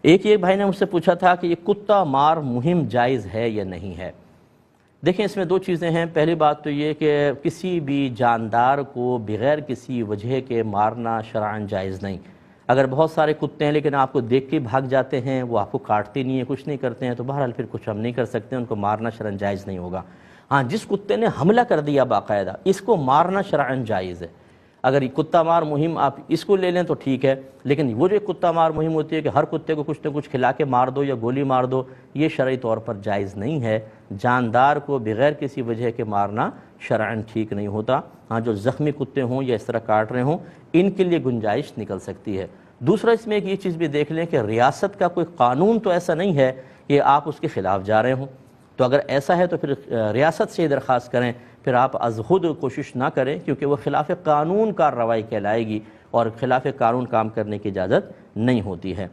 ایک یہ بھائی نے مجھ سے پوچھا تھا کہ یہ کتا مار مہم جائز ہے یا نہیں ہے۔ دیکھیں اس میں دو چیزیں ہیں۔ پہلی بات تو یہ کہ کسی بھی جاندار کو بغیر کسی وجہ کے مارنا شرعاً جائز نہیں۔ اگر بہت سارے کتے ہیں لیکن آپ کو دیکھ کے بھاگ جاتے ہیں، وہ آپ کو کاٹتے نہیں ہیں، کچھ نہیں کرتے ہیں، تو بہرحال پھر کچھ ہم نہیں کر سکتے، ان کو مارنا شرعاً جائز نہیں ہوگا۔ ہاں، جس کتے نے حملہ کر دیا باقاعدہ، اس کو مارنا شرعاً جائز ہے۔ اگر یہ کتا مار مہم آپ اس کو لے لیں تو ٹھیک ہے، لیکن وہ جو کتا مار مہم ہوتی ہے کہ ہر کتے کو کچھ نہ کچھ کھلا کے مار دو یا گولی مار دو، یہ شرعی طور پر جائز نہیں ہے۔ جاندار کو بغیر کسی وجہ کے مارنا شرعاً ٹھیک نہیں ہوتا۔ ہاں، جو زخمی کتے ہوں یا اس طرح کاٹ رہے ہوں، ان کے لیے گنجائش نکل سکتی ہے۔ دوسرا اس میں ایک یہ چیز بھی دیکھ لیں کہ ریاست کا کوئی قانون تو ایسا نہیں ہے کہ آپ اس کے خلاف جا رہے ہوں، تو اگر ایسا ہے تو پھر ریاست سے درخواست کریں، پھر آپ از خود کوشش نہ کریں، کیونکہ وہ خلاف قانون کارروائی کہلائے گی اور خلاف قانون کام کرنے کی اجازت نہیں ہوتی ہے۔